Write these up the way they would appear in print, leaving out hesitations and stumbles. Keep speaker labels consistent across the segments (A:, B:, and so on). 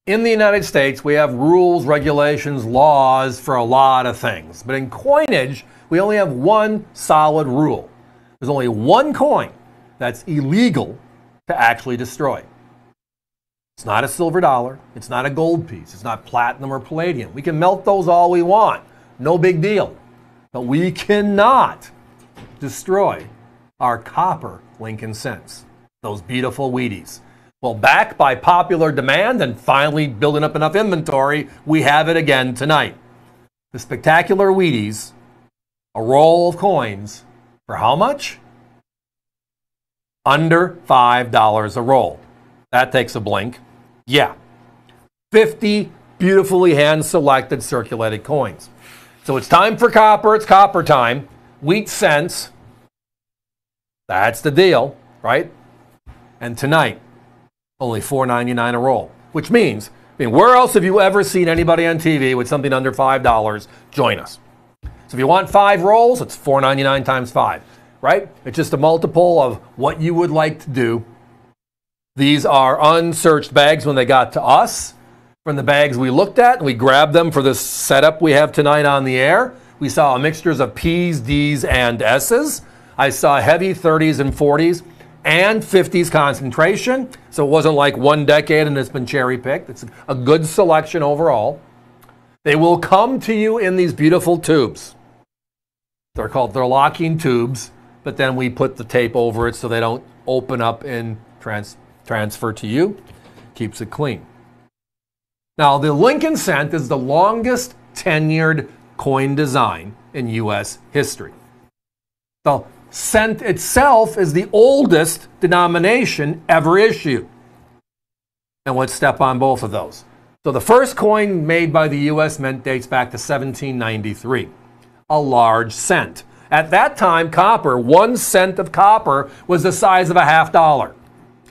A: In the United States, we have rules, regulations, laws for a lot of things. But in coinage, we only have one solid rule. There's only one coin that's illegal to actually destroy. It's not a silver dollar. It's not a gold piece. It's not platinum or palladium. We can melt those all we want. No big deal. But we cannot destroy our copper Lincoln cents. Those beautiful Wheaties. Well, backed by popular demand and finally building up enough inventory, we have it again tonight. The spectacular Wheaties, a roll of coins, for how much? Under $5 a roll. That takes a blink. Yeah. 50 beautifully hand-selected circulated coins. So it's time for copper. It's copper time. Wheat cents. That's the deal, right? And tonight, only $4.99 a roll, which means, where else have you ever seen anybody on TV with something under $5? Join us. So if you want 5 rolls, it's $4.99 times 5, right? It's just a multiple of what you would like to do. These are unsearched bags when they got to us. From the bags we looked at, and we grabbed them for this setup we have tonight on the air. We saw mixtures of P's, D's, and S's. I saw heavy 30s and 40s. And 50s concentration, so it wasn't like one decade and it's been cherry-picked. It's a good selection overall. They will come to you in these beautiful tubes. They're locking tubes, but then we put the tape over it so they don't open up and transfer to you. Keeps it clean. Now, the Lincoln cent is the longest tenured coin design in U.S. history. The cent itself is the oldest denomination ever issued. And let's step on both of those. So the first coin made by the U.S. Mint dates back to 1793, a large cent. At that time, copper, 1 cent of copper, was the size of a $50,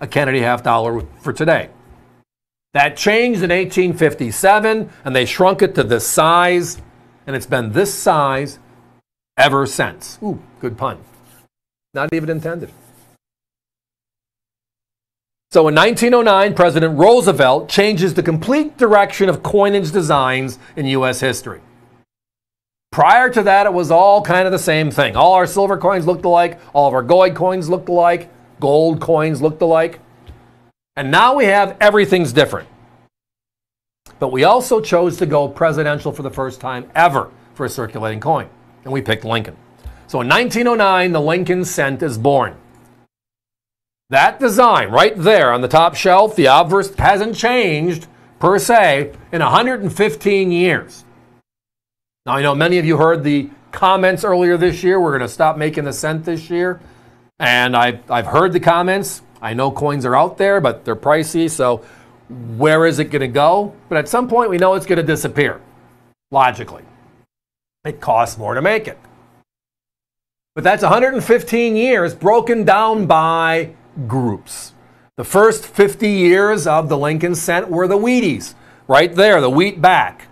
A: a Kennedy $50 for today. That changed in 1857, and they shrunk it to this size, and it's been this size ever since. Ooh, good pun. Not even intended. So in 1909, President Roosevelt changes the complete direction of coinage designs in U.S. history. Prior to that, it was all kind of the same thing. All our silver coins looked alike. All of our gold coins looked alike. Gold coins looked alike. And now we have everything's different. But we also chose to go presidential for the first time ever for a circulating coin. And we picked Lincoln. So in 1909, the Lincoln cent is born. That design right there on the top shelf, the obverse, hasn't changed per se in 115 years. Now, I know many of you heard the comments earlier this year. We're going to stop making the cent this year. And I've heard the comments. I know coins are out there, but they're pricey. So where is it going to go? But at some point, we know it's going to disappear, logically. It costs more to make it. But that's 115 years broken down by groups. The first 50 years of the Lincoln cent were the Wheaties, right there, the wheat back.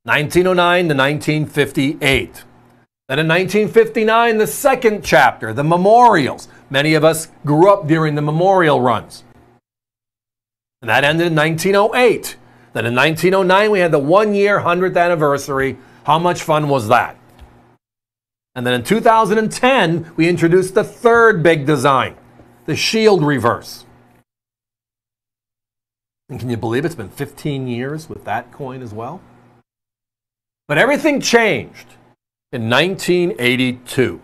A: 1909 to 1958. Then in 1959, the second chapter, the memorials. Many of us grew up during the memorial runs. And that ended in 1908. Then in 1909, we had the 1-year 100th anniversary. How much fun was that? And then in 2010, we introduced the third big design, the shield reverse. And can you believe it's been 15 years with that coin as well? But everything changed in 1982.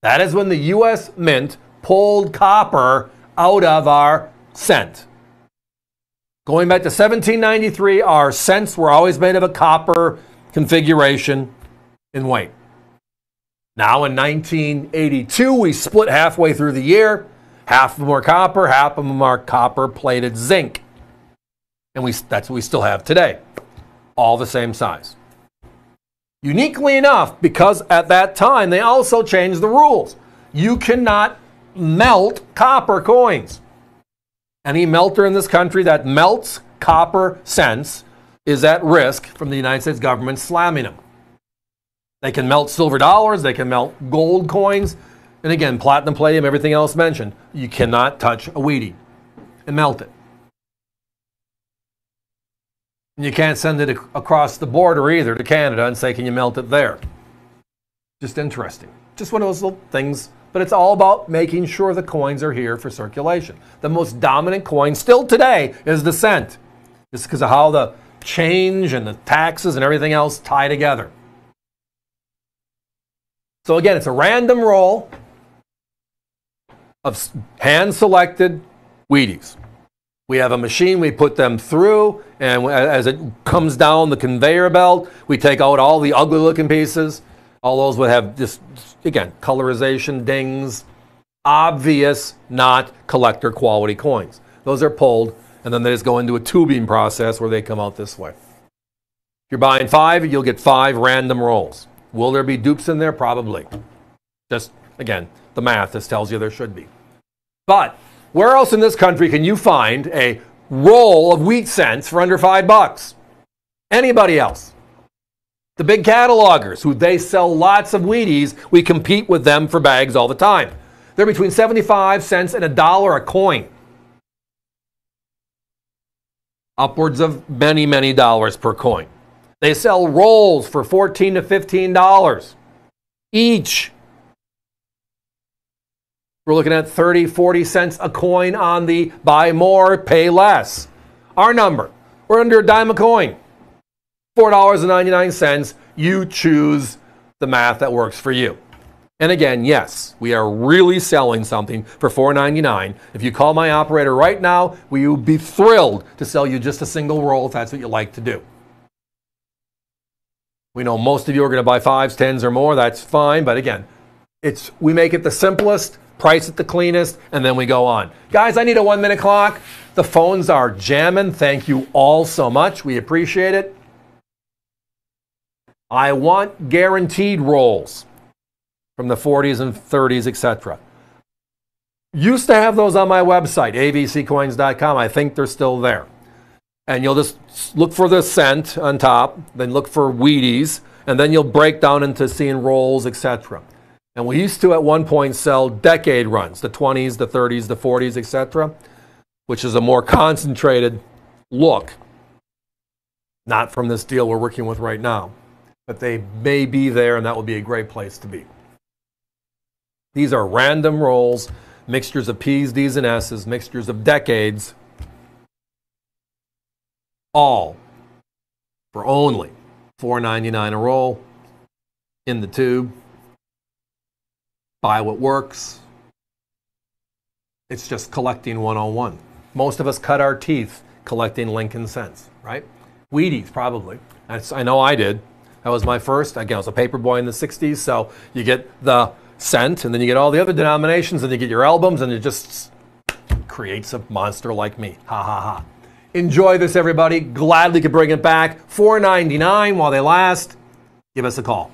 A: That is when the U.S. Mint pulled copper out of our cent. Going back to 1793, our cents were always made of a copper configuration in weight. Now in 1982, we split halfway through the year. Half of them are copper, half of them are copper-plated zinc. And that's what we still have today. All the same size. Uniquely enough, because at that time, they also changed the rules. You cannot melt copper coins. Any melter in this country that melts copper cents is at risk from the United States government slamming them. They can melt silver dollars, they can melt gold coins, and again, platinum, palladium, everything else mentioned. You cannot touch a Wheatie and melt it. And you can't send it across the border either to Canada and say, can you melt it there? Just interesting. Just one of those little things. But it's all about making sure the coins are here for circulation. The most dominant coin still today is the cent. Just because of how the change and the taxes and everything else tie together. So again, it's a random roll of hand-selected Wheaties. We have a machine, we put them through, and as it comes down the conveyor belt, we take out all the ugly-looking pieces. All those would have just, again, colorization, dings, obvious, not collector quality coins. Those are pulled, and then they just go into a tubing process where they come out this way. If you're buying 5, you'll get 5 random rolls. Will there be dupes in there? Probably. Just, again, the math just tells you there should be. But where else in this country can you find a roll of wheat cents for under $5? Anybody else? The big catalogers, who they sell lots of Wheaties, we compete with them for bags all the time. They're between 75 cents and $1 a coin. Upwards of many, many dollars per coin. They sell rolls for $14 to $15 each. We're looking at 30, 40 cents a coin on the buy more, pay less. Our number, we're under a dime a coin. $4.99. You choose the math that works for you. And again, yes, we are really selling something for $4.99. If you call my operator right now, we will be thrilled to sell you just a single roll if that's what you like to do. We know most of you are going to buy 5s, 10s, or more. That's fine. But again, we make it the simplest, price it the cleanest, and then we go on. Guys, I need a 1-minute clock. The phones are jamming. Thank you all so much. We appreciate it. I want guaranteed rolls from the 40s and 30s, etc. Used to have those on my website, avccoins.com. I think they're still there. And you'll just look for the cent on top, then look for Wheaties, and then you'll break down into seeing rolls, etc. And we used to at one point sell decade runs, the 20s, the 30s, the 40s, etc., which is a more concentrated look. Not from this deal we're working with right now. But they may be there, and that would be a great place to be. These are random rolls, mixtures of P's, D's, and S's, mixtures of decades, all for only $4.99 a roll in the tube. Buy what works. It's just collecting 101. Most of us cut our teeth collecting Lincoln cents, right? Wheaties, probably. I know I did. That was my first. Again, I was a paper boy in the 60s, so you get the cent, and then you get all the other denominations, and you get your albums, and it just creates a monster like me. Ha, ha, ha. Enjoy this, everybody. Gladly could bring it back. $4.99 while they last. Give us a call.